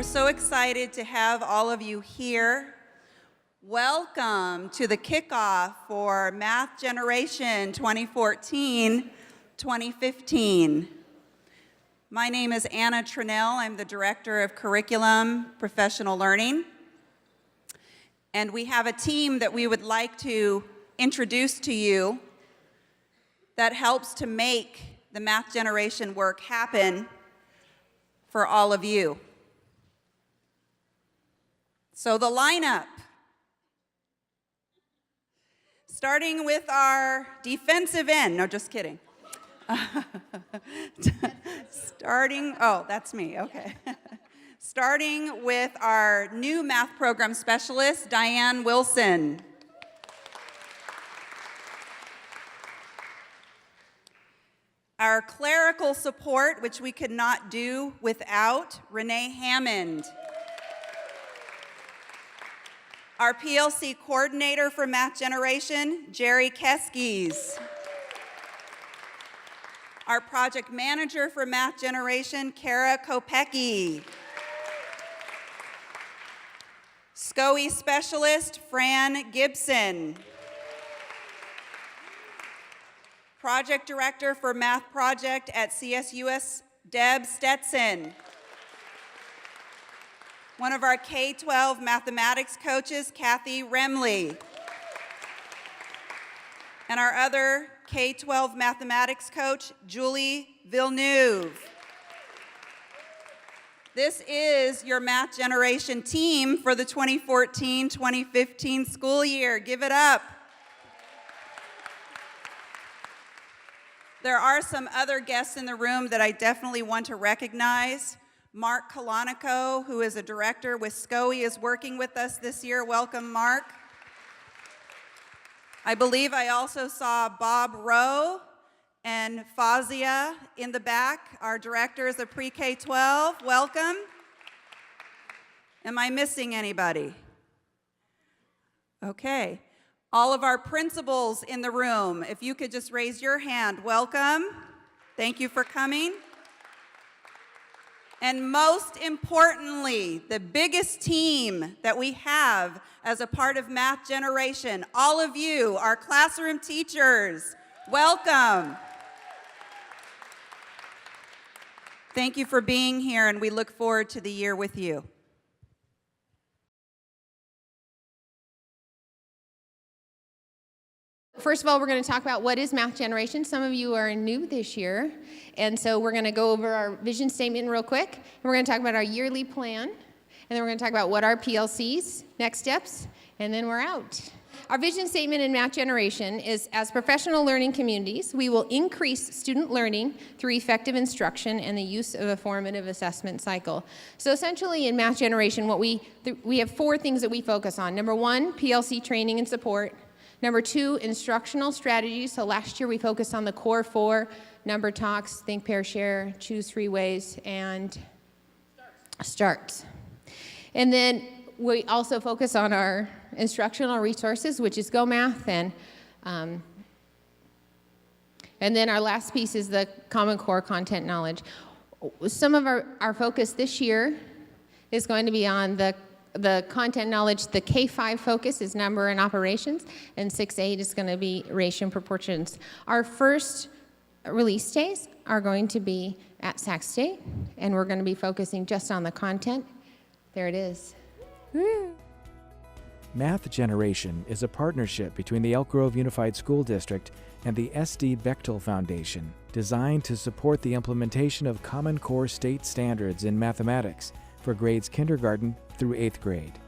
We're so excited to have all of you here. Welcome to the kickoff for Math Generation 2014-2015. My name is Anna Trunnell. I'm the Director of Curriculum Professional Learning. And we have a team that we would like to introduce to you that helps to make the Math Generation work happen for all of you. So the lineup. Starting with our defensive end. No, just kidding. Oh, that's me, okay. Starting with our new math program specialist, Diane Wilson. Our clerical support, which we could not do without, Renee Hammond. Our PLC coordinator for Math Generation, Geri Keskeys. Our project manager for Math Generation, Cara Kopecky. SCOE specialist, Fran Gibson. Project director for Math Project at CCSS-M, Stetson. One of our K-12 mathematics coaches, Kathy Remley. And our other K-12 mathematics coach, Julie Villeneuve. This is your Math Generation team for the 2014-2015 school year. Give it up. There are some other guests in the room that I definitely want to recognize. Mark Calonico, who is a director with SCOE, is working with us this year. Welcome, Mark. I believe I also saw Bob Rowe and Fazia in the back, our directors of Pre-K-12. Welcome. Am I missing anybody? Okay. All of our principals in the room, if you could just raise your hand, welcome. Thank you for coming. And most importantly, the biggest team that we have as a part of Math Generation, all of you, our classroom teachers, welcome. Thank you for being here, and we look forward to the year with you. First of all, we're going to talk about what is Math Generation. Some of you are new this year, and so we're going to go over our vision statement real quick, and we're going to talk about our yearly plan, and then we're going to talk about what are PLCs, next steps, and then we're out. Our vision statement in Math Generation is, as professional learning communities, we will increase student learning through effective instruction and the use of a formative assessment cycle. So essentially in Math Generation, we have 4 things that we focus on. Number 1, PLC training and support. Number 2, instructional strategies. So last year we focused on the core 4, number talks, think, pair, share, choose 3 ways, and starts. And then we also focus on our instructional resources, which is Go Math, and then our last piece is the Common Core content knowledge. Some of our focus this year is going to be on the content knowledge. The K-5 focus is number and operations, and 6-8 is going to be ratio and proportions. Our first release days are going to be at Sac State, and we're going to be focusing just on the content. There it is. Woo. Math Generation is a partnership between the Elk Grove Unified School District and the SD Bechtel Foundation, designed to support the implementation of Common Core state standards in mathematics for grades kindergarten through 8th grade.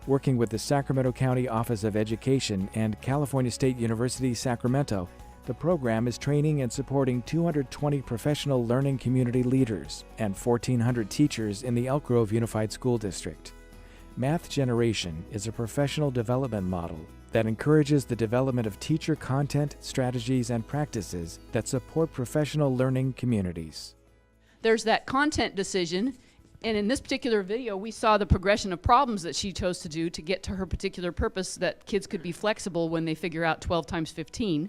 Working with the Sacramento County Office of Education and California State University, Sacramento, the program is training and supporting 220 professional learning community leaders and 1,400 teachers in the Elk Grove Unified School District. Math Generation is a professional development model that encourages the development of teacher content, strategies, and practices that support professional learning communities. There's that content decision, and in this particular video, we saw the progression of problems that she chose to do to get to her particular purpose, that kids could be flexible when they figure out 12 times 15,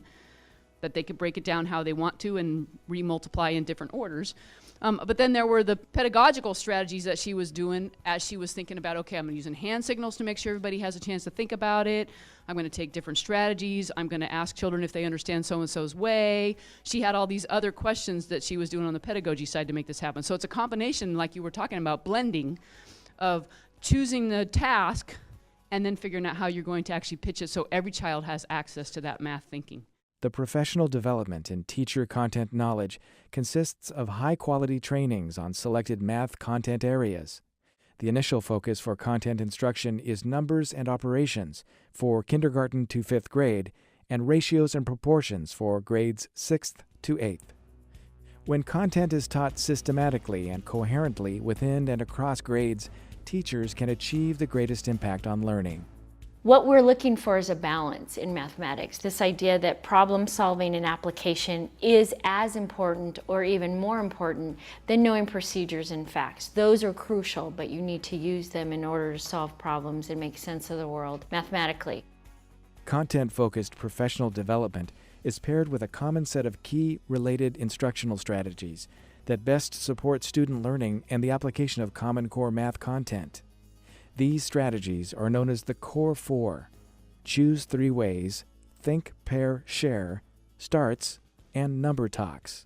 that they could break it down how they want to and remultiply in different orders. But then there were the pedagogical strategies that she was doing as she was thinking about, okay, I'm using hand signals to make sure everybody has a chance to think about it. I'm going to take different strategies. I'm going to ask children if they understand so-and-so's way. She had all these other questions that she was doing on the pedagogy side to make this happen. So it's a combination, like you were talking about, blending of choosing the task and then figuring out how you're going to actually pitch it so every child has access to that math thinking. The professional development in teacher content knowledge consists of high-quality trainings on selected math content areas. The initial focus for content instruction is numbers and operations for kindergarten to 5th grade and ratios and proportions for grades 6th to 8th. When content is taught systematically and coherently within and across grades, teachers can achieve the greatest impact on learning. What we're looking for is a balance in mathematics. This idea that problem solving and application is as important or even more important than knowing procedures and facts. Those are crucial, but you need to use them in order to solve problems and make sense of the world mathematically. Content-focused professional development is paired with a common set of key related instructional strategies that best support student learning and the application of Common Core math content. These strategies are known as the Core 4: Choose 3 Ways, Think, Pair, Share, Starts, and Number Talks.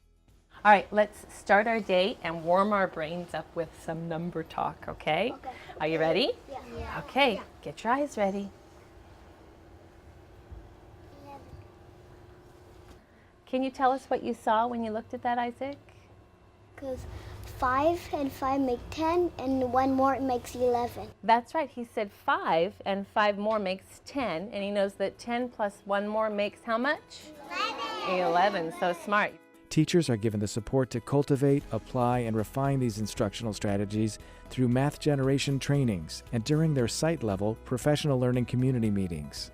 All right, let's start our day and warm our brains up with some number talk, okay? Okay. Are you ready? Yeah. Okay, get your eyes ready. 11. Can you tell us what you saw when you looked at that, Isaac? Because 5 and 5 make 10, and 1 more makes 11. That's right, he said 5 and 5 more makes 10, and he knows that 10 plus 1 more makes how much? 11, so smart. Teachers are given the support to cultivate, apply, and refine these instructional strategies through math generation trainings and during their site-level professional learning community meetings.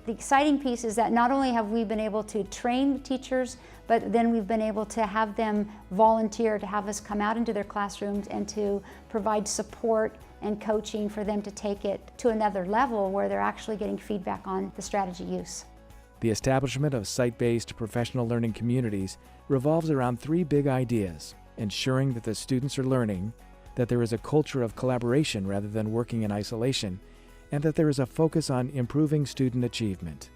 The exciting piece is that not only have we been able to train teachers, but then we've been able to have them volunteer to have us come out into their classrooms and to provide support and coaching for them to take it to another level where they're actually getting feedback on the strategy use. The establishment of site-based professional learning communities revolves around 3 big ideas: ensuring that the students are learning, that there is a culture of collaboration rather than working in isolation, and that there is a focus on improving student achievement.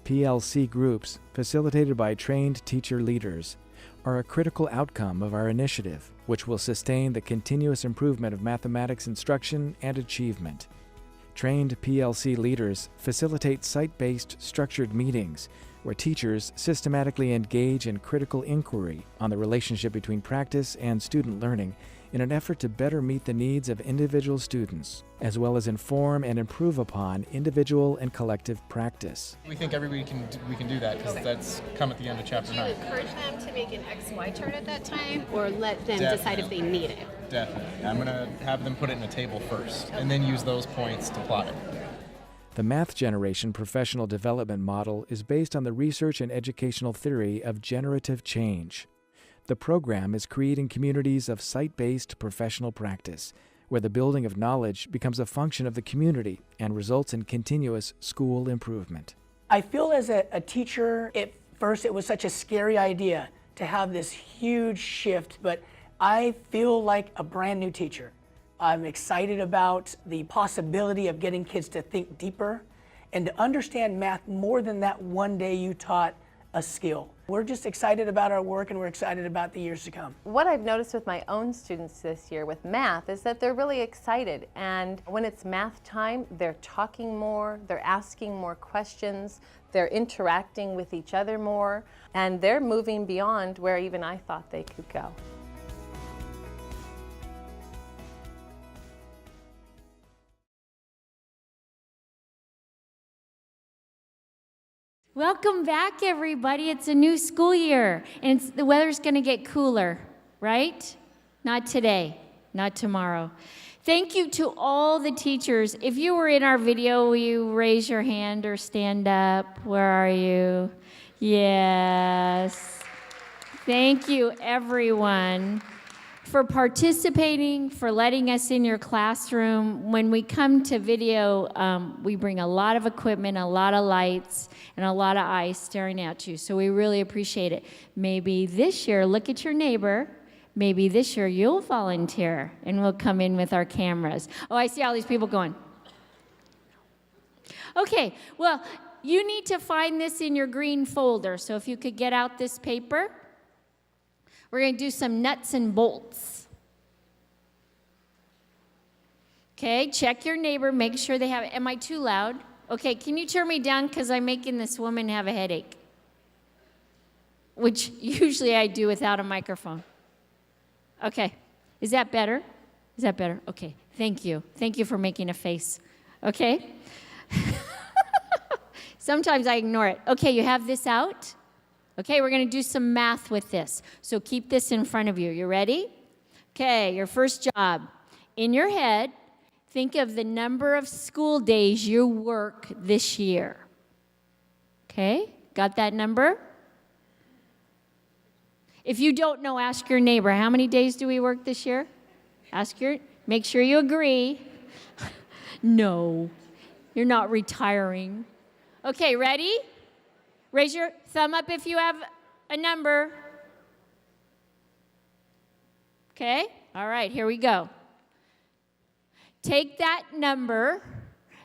PLC groups, facilitated by trained teacher leaders, are a critical outcome of our initiative, which will sustain the continuous improvement of mathematics instruction and achievement. Trained PLC leaders facilitate site-based structured meetings where teachers systematically engage in critical inquiry on the relationship between practice and student learning in an effort to better meet the needs of individual students, as well as inform and improve upon individual and collective practice. We think everybody we can do that because that's come at the end of chapter 9. Would you encourage them to make an XY chart at that time, or let them decide if they need it? Definitely. I'm going to have them put it in a table first, and then use those points to plot it. The Math Generation professional development model is based on the research and educational theory of generative change. The program is creating communities of site-based professional practice, where the building of knowledge becomes a function of the community and results in continuous school improvement. I feel as a teacher, at first it was such a scary idea to have this huge shift, but I feel like a brand new teacher. I'm excited about the possibility of getting kids to think deeper and to understand math more than that one day you taught a skill. We're just excited about our work, and we're excited about the years to come. What I've noticed with my own students this year with math is that they're really excited, and when it's math time, they're talking more, they're asking more questions, they're interacting with each other more, and they're moving beyond where even I thought they could go. Welcome back, everybody. It's a new school year, and the weather's going to get cooler, right? Not today, not tomorrow. Thank you to all the teachers. If you were in our video, will you raise your hand or stand up? Where are you? Yes. Thank you, everyone, for participating, for letting us in your classroom. When we come to video, we bring a lot of equipment, a lot of lights, and a lot of eyes staring at you. So we really appreciate it. Maybe this year, look at your neighbor Maybe this year you'll volunteer and we'll come in with our cameras. Oh, I see all these people going. Okay, well, you need to find this in your green folder. So if you could get out this paper, we're going to do some nuts and bolts. Okay, check your neighbor, make sure they have it. Am I too loud? Okay, can you turn me down because I'm making this woman have a headache? Which usually I do without a microphone. Okay, is that better? Is that better? Okay, thank you. Thank you for making a face. Okay? Sometimes I ignore it. Okay, you have this out? Okay, we're going to do some math with this. So keep this in front of you. You ready? Okay, your first job. In your head, think of the number of school days you work this year. Okay, got that number? If you don't know, ask your neighbor. How many days do we work this year? Make sure you agree. No, you're not retiring. Okay, ready? Raise your thumb up if you have a number. Okay, all right, here we go. Take that number,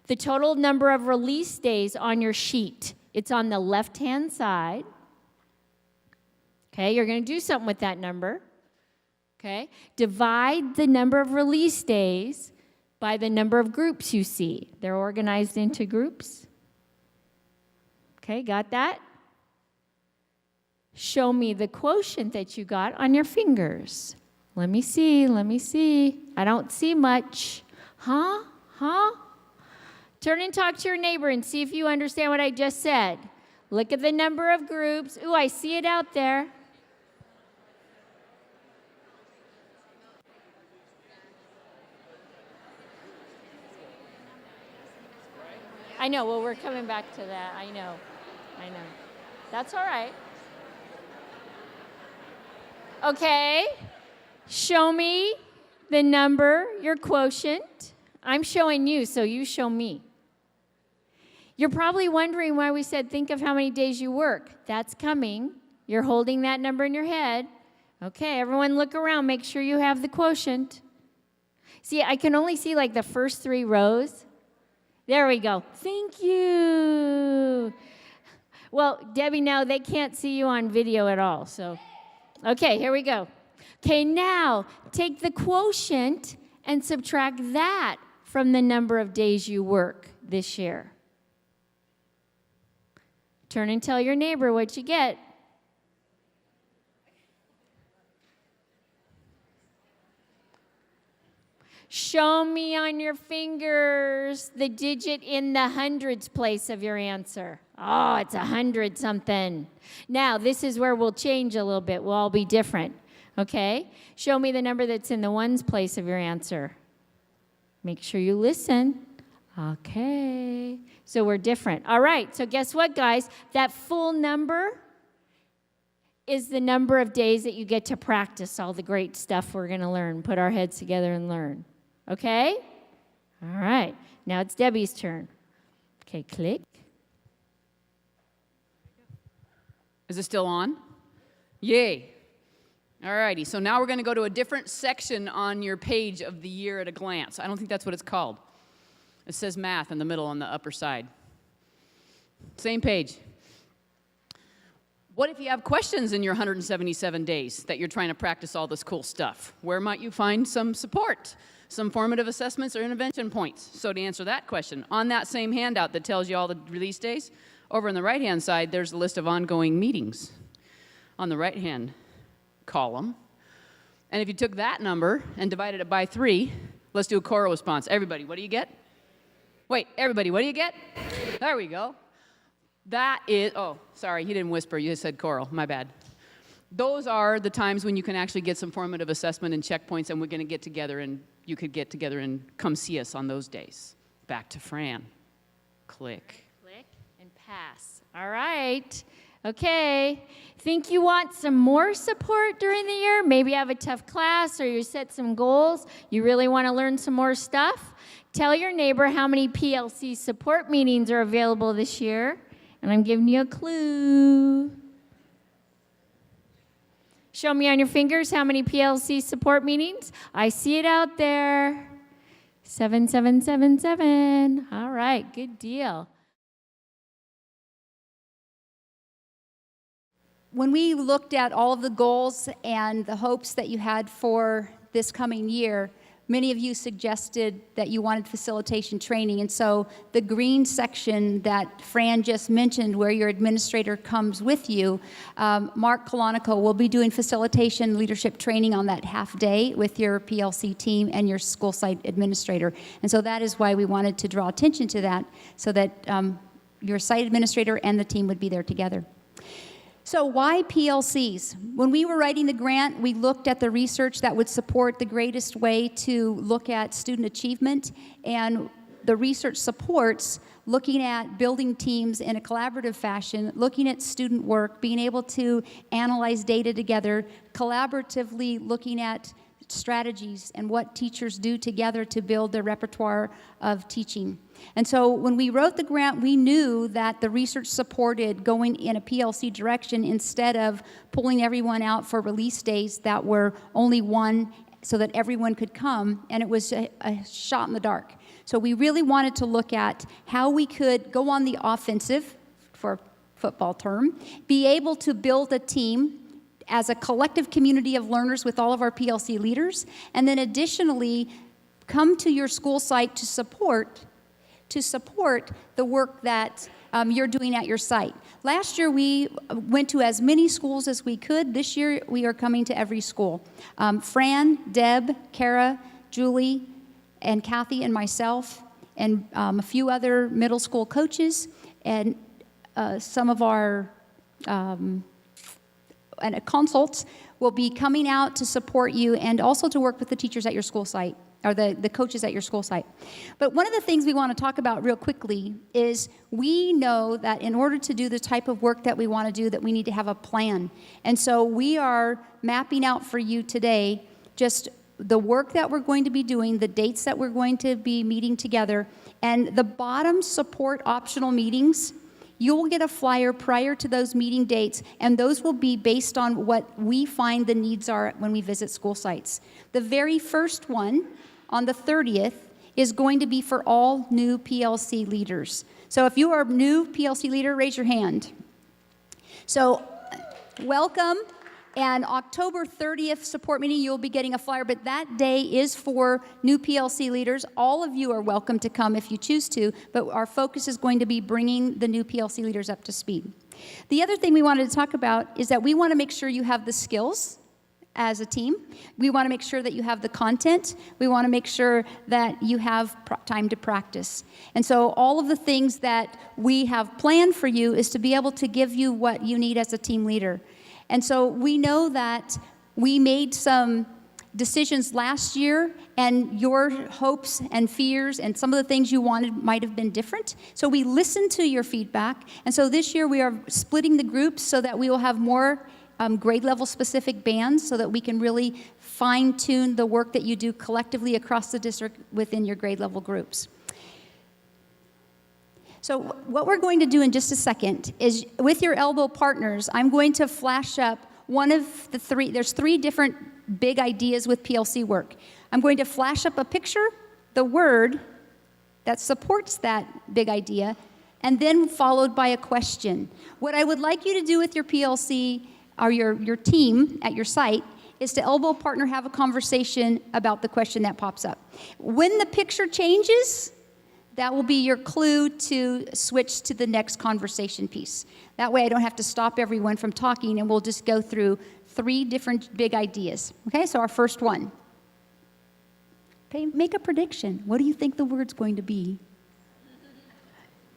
the total number of release days on your sheet. It's on the left-hand side. Okay, you're going to do something with that number. Okay, divide the number of release days by the number of groups you see. They're organized into groups. Okay, got that? Show me the quotient that you got on your fingers. Let me see. I don't see much. Huh? Turn and talk to your neighbor and see if you understand what I just said. Look at the number of groups. Ooh, I see it out there. I know, well, we're coming back to that. I know. That's all right. Okay, show me the number, your quotient. I'm showing you, so you show me. You're probably wondering why we said think of how many days you work. That's coming. You're holding that number in your head. Okay, everyone look around. Make sure you have the quotient. See, I can only see like the first 3 rows. There we go. Thank you. Well, Debbie, now they can't see you on video at all, so. Okay, here we go. Okay, now take the quotient and subtract that from the number of days you work this year. Turn and tell your neighbor what you get. Show me on your fingers the digit in the hundreds place of your answer. Oh, it's 100 something. Now, this is where we'll change a little bit. We'll all be different, okay? Show me the number that's in the ones place of your answer. Make sure you listen. Okay. So we're different. All right, so guess what, guys? That full number is the number of days that you get to practice all the great stuff we're going to learn. Put our heads together and learn. Okay? All right. Now it's Debbie's turn. Okay, click. Is it still on? Yay. All righty. So now we're going to go to a different section on your page of the year at a glance. I don't think that's what it's called. It says math in the middle on the upper side. Same page. What if you have questions in your 177 days that you're trying to practice all this cool stuff? Where might you find some support? Some formative assessments or intervention points. So to answer that question, on that same handout that tells you all the release days, over on the right-hand side, there's a list of ongoing meetings on the right-hand column. And if you took that number and divided it by 3, let's do a choral response. Everybody, what do you get? Wait, everybody, what do you get? There we go. That is, oh, sorry, you didn't whisper, you just said choral, my bad. Those are the times when you can actually get some formative assessment and checkpoints, and we're going to get together, and you could get together and come see us on those days. Back to Fran. Click. Click and pass. All right. Okay. Think you want some more support during the year? Maybe you have a tough class or you set some goals. You really want to learn some more stuff? Tell your neighbor how many PLC support meetings are available this year. And I'm giving you a clue. Show me on your fingers how many PLC support meetings. I see it out there. 7777. All right, good deal. When we looked at all of the goals and the hopes that you had for this coming year, many of you suggested that you wanted facilitation training. And so the green section that Fran just mentioned, where your administrator comes with you, Mark Calonico will be doing facilitation leadership training on that half day with your PLC team and your school site administrator. And so that is why we wanted to draw attention to that, so that your site administrator and the team would be there together. So why PLCs? When we were writing the grant, we looked at the research that would support the greatest way to look at student achievement, and the research supports looking at building teams in a collaborative fashion, looking at student work, being able to analyze data together, collaboratively looking at strategies and what teachers do together to build their repertoire of teaching. And so when we wrote the grant, we knew that the research supported going in a PLC direction instead of pulling everyone out for release days that were only one so that everyone could come, and it was a shot in the dark. So we really wanted to look at how we could go on the offensive, for a football term, be able to build a team as a collective community of learners with all of our PLC leaders, and then additionally come to your school site to support the work that you're doing at your site. Last year we went to as many schools as we could. This year we are coming to every school. Fran, Deb, Cara, Julie, and Kathy and myself, and a few other middle school coaches, and some of our and consults will be coming out to support you and also to work with the teachers at your school site, or the coaches at your school site. But one of the things we want to talk about real quickly is we know that in order to do the type of work that we want to do, that we need to have a plan. And so we are mapping out for you today just the work that we're going to be doing, the dates that we're going to be meeting together, and the bottom support optional meetings. You will get a flyer prior to those meeting dates, and those will be based on what we find the needs are when we visit school sites. The very first one, on the 30th, is going to be for all new PLC leaders. So if you are a new PLC leader, raise your hand. So welcome. And October 30th support meeting, you'll be getting a flyer, but that day is for new PLC leaders. All of you are welcome to come if you choose to, but our focus is going to be bringing the new PLC leaders up to speed. The other thing we wanted to talk about is that we want to make sure you have the skills as a team. We want to make sure that you have the content. We want to make sure that you have time to practice. And so all of the things that we have planned for you is to be able to give you what you need as a team leader. And so we know that we made some decisions last year, and your hopes and fears and some of the things you wanted might have been different. So we listened to your feedback. And so this year we are splitting the groups so that we will have more grade level specific bands, so that we can really fine tune the work that you do collectively across the district within your grade level groups. So what we're going to do in just a second is, with your elbow partners, I'm going to flash up one of the three. There's three different big ideas with PLC work. I'm going to flash up a picture, the word that supports that big idea, and then followed by a question. What I would like you to do with your PLC, or your team at your site, is to elbow partner, have a conversation about the question that pops up. When the picture changes, that will be your clue to switch to the next conversation piece. That way I don't have to stop everyone from talking, and we'll just go through three different big ideas. Okay, so our first one. Okay, make a prediction. What do you think the word's going to be?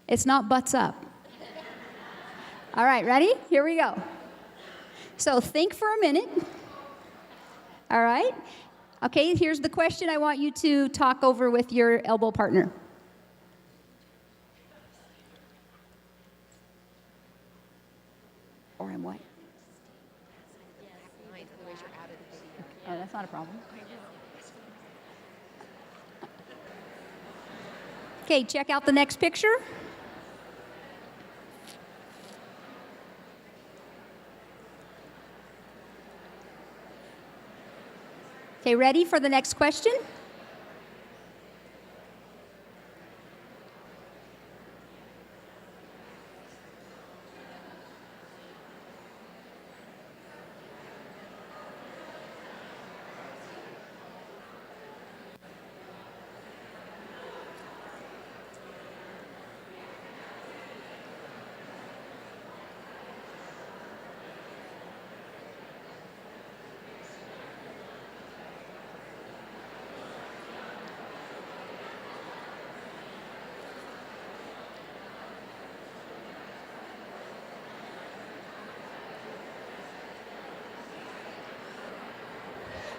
It's not butts up. All right, ready? Here we go. So think for a minute. All right. Okay, here's the question I want you to talk over with your elbow partner. Or I'm what? Oh, that's not a problem. Okay, check out the next picture. Okay, ready for the next question?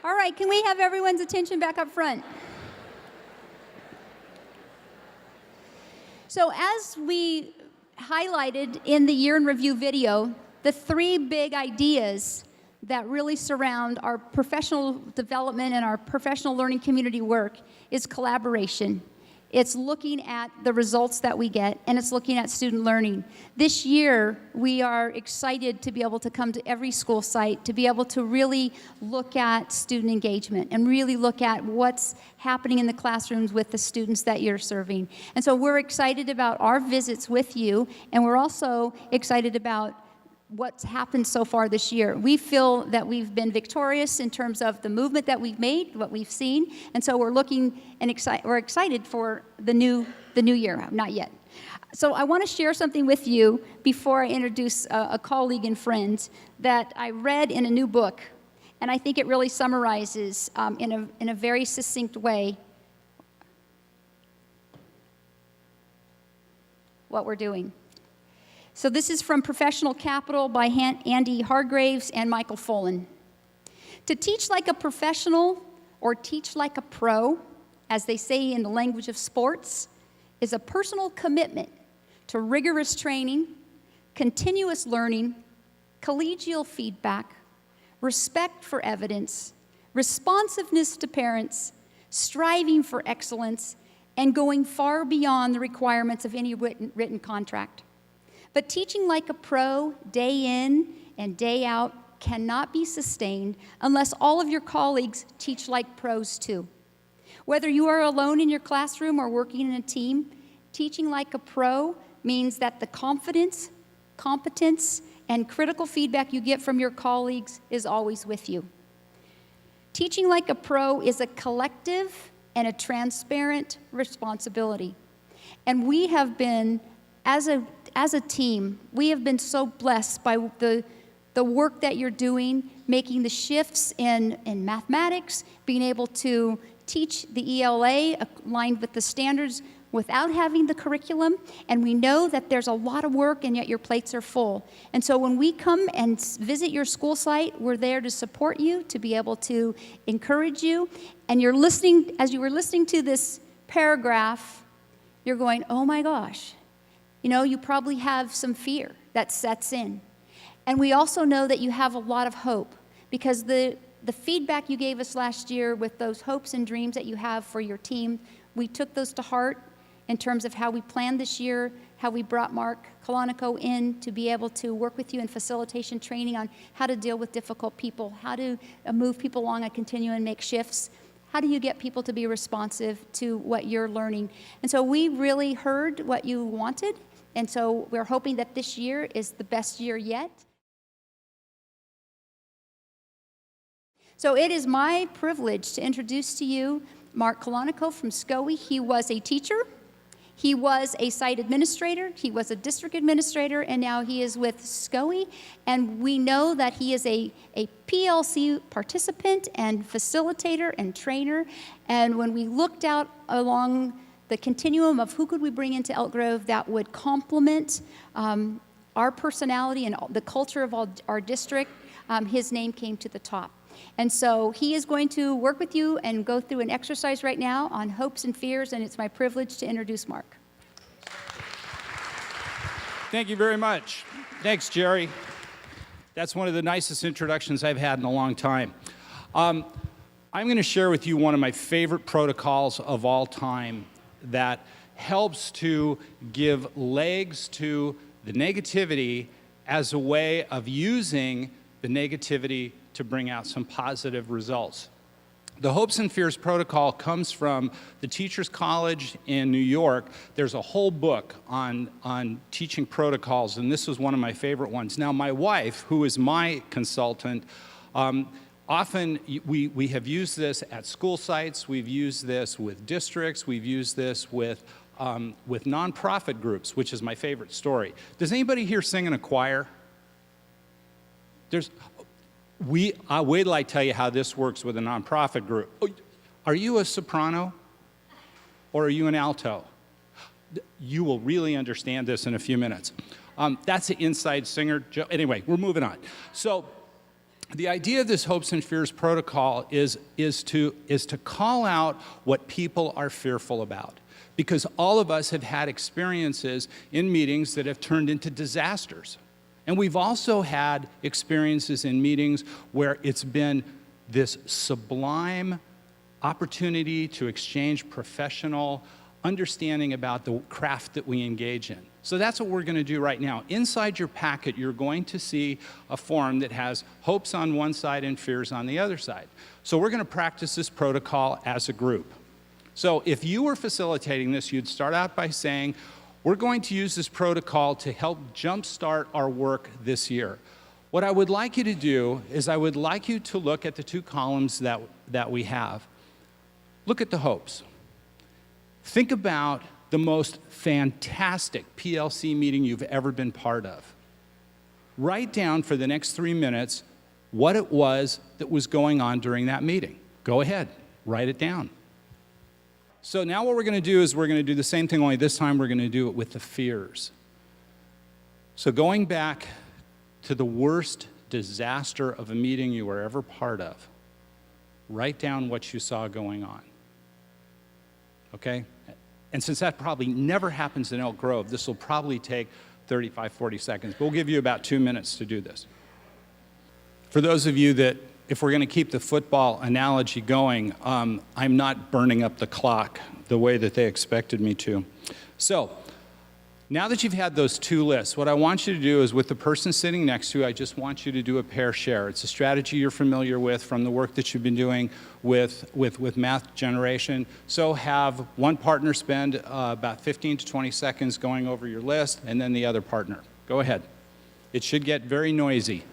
All right, can we have everyone's attention back up front? So as we highlighted in the year in review video, the 3 big ideas that really surround our professional development and our professional learning community work is collaboration. It's looking at the results that we get, and it's looking at student learning. This year, we are excited to be able to come to every school site, to be able to really look at student engagement and really look at what's happening in the classrooms with the students that you're serving. And so we're excited about our visits with you, and we're also excited about what's happened so far this year. We feel that we've been victorious in terms of the movement that we've made, what we've seen, and so we're looking and we're excited for the new year. Not yet. So I want to share something with you before I introduce a colleague and friend that I read in a new book, and I think it really summarizes in a very succinct way what we're doing. So this is from Professional Capital by Andy Hargraves and Michael Fullen. To teach like a professional or teach like a pro, as they say in the language of sports, is a personal commitment to rigorous training, continuous learning, collegial feedback, respect for evidence, responsiveness to parents, striving for excellence, and going far beyond the requirements of any written contract. But teaching like a pro, day in and day out, cannot be sustained unless all of your colleagues teach like pros too. Whether you are alone in your classroom or working in a team, teaching like a pro means that the confidence, competence, and critical feedback you get from your colleagues is always with you. Teaching like a pro is a collective and a transparent responsibility. And we have been, as a team, we have been so blessed by the work that you're doing, making the shifts in mathematics, being able to teach the ELA aligned with the standards without having the curriculum. And we know that there's a lot of work and yet your plates are full. And so when we come and visit your school site, we're there to support you, to be able to encourage you. And you're listening, as you were listening to this paragraph, you're going, oh my gosh. You know, you probably have some fear that sets in. And we also know that you have a lot of hope because the feedback you gave us last year with those hopes and dreams that you have for your team, we took those to heart in terms of how we planned this year, how we brought Mark Calonico in to be able to work with you in facilitation training on how to deal with difficult people, how to move people along a continuum and make shifts. How do you get people to be responsive to what you're learning? And so we really heard what you wanted. And so we're hoping that this year is the best year yet. So it is my privilege to introduce to you Mark Calonico from SCOE. He was a teacher, he was a site administrator, he was a district administrator, and now he is with SCOE. And we know that he is a PLC participant and facilitator and trainer. And when we looked out along the continuum of who could we bring into Elk Grove that would complement our personality and the culture of our district, his name came to the top. And so he is going to work with you and go through an exercise right now on hopes and fears, and it's my privilege to introduce Mark. Thank you very much. Thanks, Geri. That's one of the nicest introductions I've had in a long time. I'm going to share with you one of my favorite protocols of all time that helps to give legs to the negativity as a way of using the negativity to bring out some positive results. The Hopes and Fears protocol comes from the Teachers College in New York. There's a whole book on teaching protocols, and this was one of my favorite ones. Now, my wife, who is my consultant, often we have used this at school sites, we've used this with districts, we've used this with nonprofit groups, which is my favorite story. Does anybody here sing in a choir? Wait till I tell you how this works with a nonprofit group. Are you a soprano or are you an alto? You will really understand this in a few minutes. That's an inside singer joke. Anyway, we're moving on. So the idea of this Hopes and Fears protocol is to call out what people are fearful about. Because all of us have had experiences in meetings that have turned into disasters. And we've also had experiences in meetings where it's been this sublime opportunity to exchange professional understanding about the craft that we engage in. So that's what we're going to do right now. Inside your packet, you're going to see a form that has hopes on one side and fears on the other side. So we're going to practice this protocol as a group. So if you were facilitating this, you'd start out by saying, we're going to use this protocol to help jumpstart our work this year. What I would like you to do is I would like you to look at the two columns that we have. Look at the hopes. Think about the most fantastic PLC meeting you've ever been part of. Write down for the next 3 minutes what it was that was going on during that meeting. Go ahead, write it down. So now what we're going to do is we're going to do the same thing, only this time we're going to do it with the fears. So going back to the worst disaster of a meeting you were ever part of, write down what you saw going on. Okay? And since that probably never happens in Elk Grove, this will probably take 35, 40 seconds. But we'll give you about 2 minutes to do this. For those of you that, if we're going to keep the football analogy going, I'm not burning up the clock the way that they expected me to. So now that you've had those two lists, what I want you to do is with the person sitting next to you, I just want you to do a pair share. It's a strategy you're familiar with from the work that you've been doing with math generation. So have one partner spend about 15 to 20 seconds going over your list, and then the other partner. Go ahead. It should get very noisy.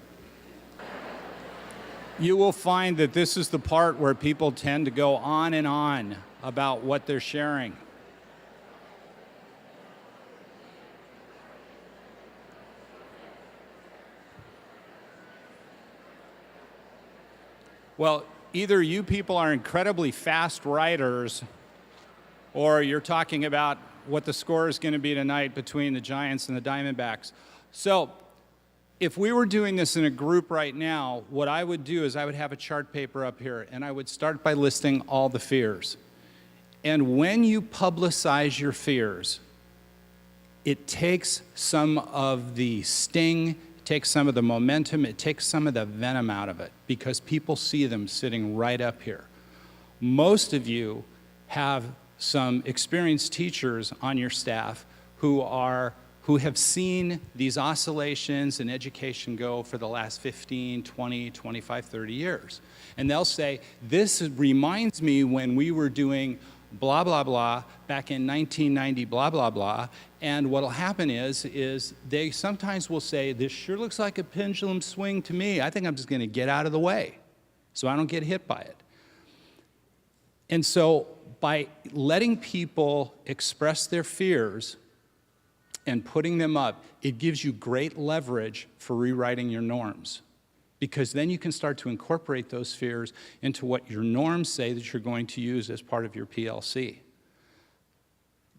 You will find that this is the part where people tend to go on and on about what they're sharing. Well, either you people are incredibly fast writers, or you're talking about what the score is going to be tonight between the Giants and the Diamondbacks. So if we were doing this in a group right now, what I would do is I would have a chart paper up here, and I would start by listing all the fears. And when you publicize your fears, it takes some of the sting, it takes some of the momentum, it takes some of the venom out of it, because people see them sitting right up here. Most of you have some experienced teachers on your staff who have seen these oscillations in education go for the last 15, 20, 25, 30 years. And they'll say, this reminds me when we were doing blah, blah, blah, back in 1990, blah, blah, blah. And what'll happen is they sometimes will say, this sure looks like a pendulum swing to me. I think I'm just gonna get out of the way so I don't get hit by it. And so by letting people express their fears and putting them up, it gives you great leverage for rewriting your norms. Because then you can start to incorporate those fears into what your norms say that you're going to use as part of your PLC.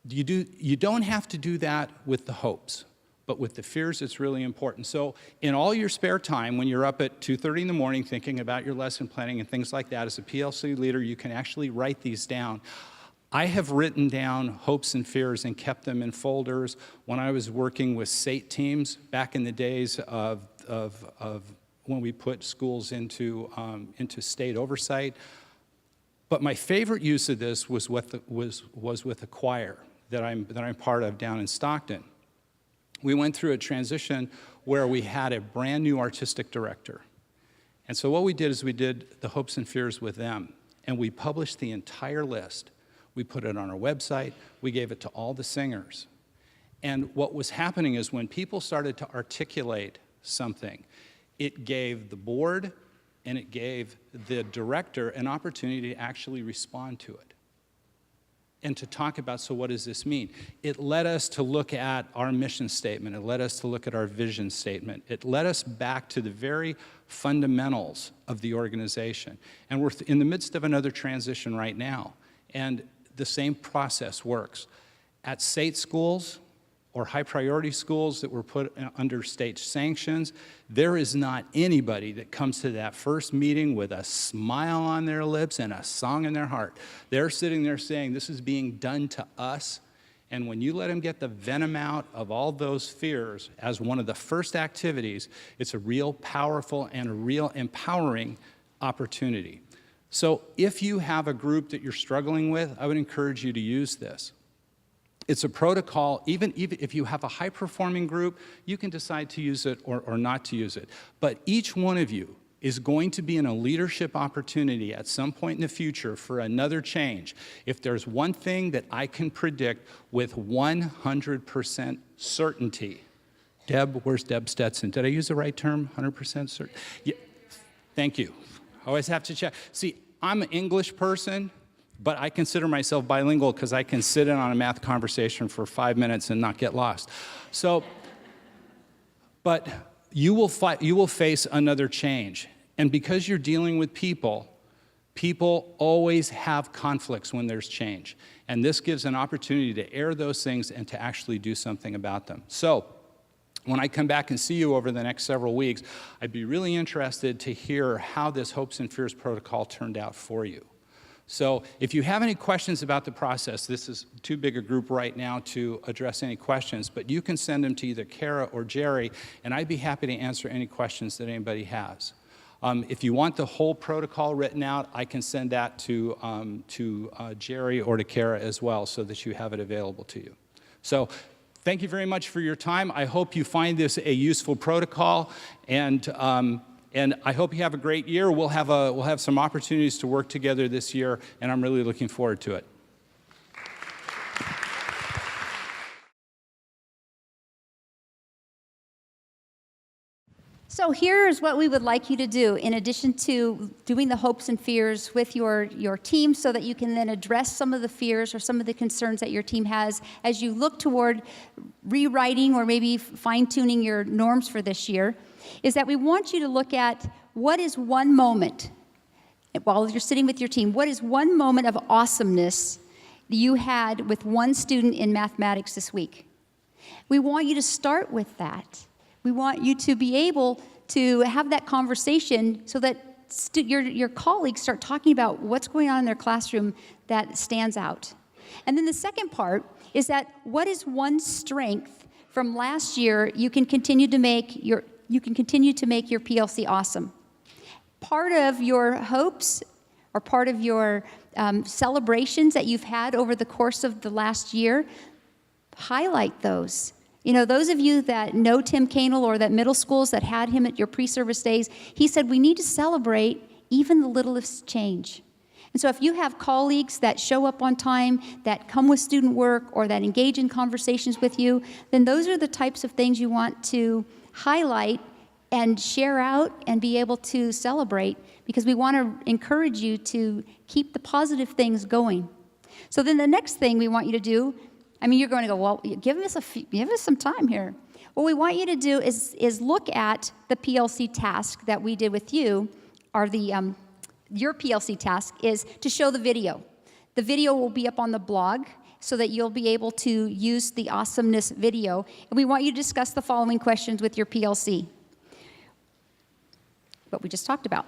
You don't have to do that with the hopes, but with the fears, it's really important. So in all your spare time, when you're up at 2:30 in the morning thinking about your lesson planning and things like that, as a PLC leader, you can actually write these down. I have written down hopes and fears and kept them in folders when I was working with SATE teams back in the days of when we put schools into state oversight. But my favorite use of this was with a choir that I'm part of down in Stockton. We went through a transition where we had a brand new artistic director. And so what we did is we did the hopes and fears with them. and we published the entire list. We put it on our website. We gave it to all the singers. And what was happening is when people started to articulate something, it gave the board and it gave the director an opportunity to actually respond to it and to talk about, so what does this mean? It led us to look at our mission statement. It led us to look at our vision statement. It led us back to the very fundamentals of the organization. And we're in the midst of another transition right now. And the same process works. At state schools or high priority schools that were put under state sanctions, there is not anybody that comes to that first meeting with a smile on their lips and a song in their heart. They're sitting there saying, this is being done to us. And when you let them get the venom out of all those fears as one of the first activities, it's a real powerful and a real empowering opportunity. So if you have a group that you're struggling with, I would encourage you to use this. It's a protocol, even if you have a high-performing group, you can decide to use it or not to use it. But each one of you is going to be in a leadership opportunity at some point in the future for another change. If there's one thing that I can predict with 100% certainty, Deb, where's Deb Stetson? Did I use the right term, 100% certain? Yeah, thank you. I always have to check. See, I'm an English person, but I consider myself bilingual because I can sit in on a math conversation for 5 minutes and not get lost. So, but you will face another change. And because you're dealing with people, people always have conflicts when there's change. And this gives an opportunity to air those things and to actually do something about them. So, when I come back and see you over the next several weeks, I'd be really interested to hear how this Hopes and Fears protocol turned out for you. So if you have any questions about the process, this is too big a group right now to address any questions, but you can send them to either Cara or Geri, and I'd be happy to answer any questions that anybody has. If you want the whole protocol written out, I can send that to Geri or to Cara as well so that you have it available to you. So thank you very much for your time. I hope you find this a useful protocol, and I hope you have a great year. We'll have some opportunities to work together this year, and I'm really looking forward to it. So here's what we would like you to do in addition to doing the hopes and fears with your team so that you can then address some of the fears or some of the concerns that your team has as you look toward rewriting or maybe fine-tuning your norms for this year, is that we want you to look at what is one moment, while you're sitting with your team, what is one moment of awesomeness you had with one student in mathematics this week? We want you to start with that. We want you to be able to have that conversation so that your colleagues start talking about what's going on in their classroom that stands out. And then the second part is that what is one strength from last year you can continue to make your PLC awesome? Part of your hopes or part of your celebrations that you've had over the course of the last year, highlight those. You know, those of you that know Tim Canel or that middle schools that had him at your pre-service days, he said we need to celebrate even the littlest change. And so if you have colleagues that show up on time, that come with student work, or that engage in conversations with you, then those are the types of things you want to highlight and share out and be able to celebrate, because we want to encourage you to keep the positive things going. So then the next thing we want you to do, I mean, you're going to go, well, give us some time here. What we want you to do is look at the PLC task that we did with you, or your PLC task is to show the video. The video will be up on the blog so that you'll be able to use the awesomeness video. And we want you to discuss the following questions with your PLC. What we just talked about.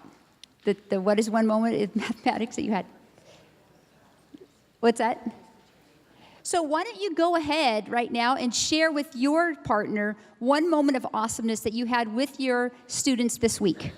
The what is one moment in mathematics that you had? What's that? So why don't you go ahead right now and share with your partner one moment of awesomeness that you had with your students this week.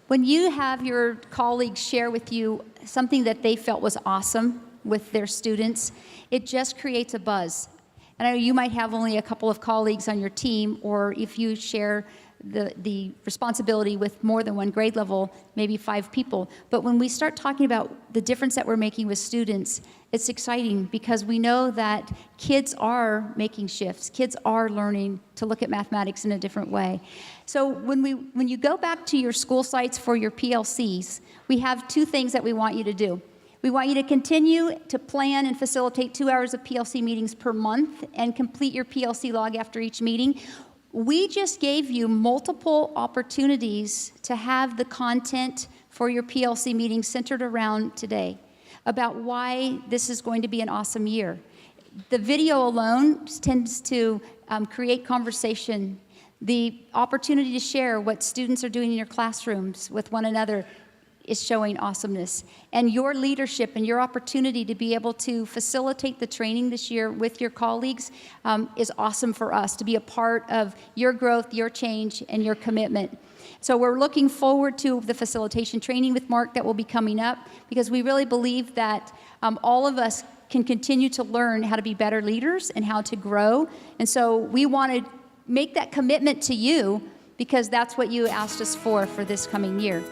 When you have your colleagues share with you something that they felt was awesome with their students, it just creates a buzz. And I know you might have only a couple of colleagues on your team, or if you share the responsibility with more than one grade level, maybe 5 people. But when we start talking about the difference that we're making with students, it's exciting because we know that kids are making shifts. Kids are learning to look at mathematics in a different way. So when you go back to your school sites for your PLCs, we have 2 things that we want you to do. We want you to continue to plan and facilitate 2 hours of PLC meetings per month and complete your PLC log after each meeting. We just gave you multiple opportunities to have the content for your PLC meeting centered around today, about why this is going to be an awesome year. The video alone tends to create conversation. The opportunity to share what students are doing in your classrooms with one another is showing awesomeness. And your leadership and your opportunity to be able to facilitate the training this year with your colleagues is awesome for us, to be a part of your growth, your change, and your commitment. So we're looking forward to the facilitation training with Mark that will be coming up, because we really believe that all of us can continue to learn how to be better leaders and how to grow. And so we want to make that commitment to you, because that's what you asked us for this coming year.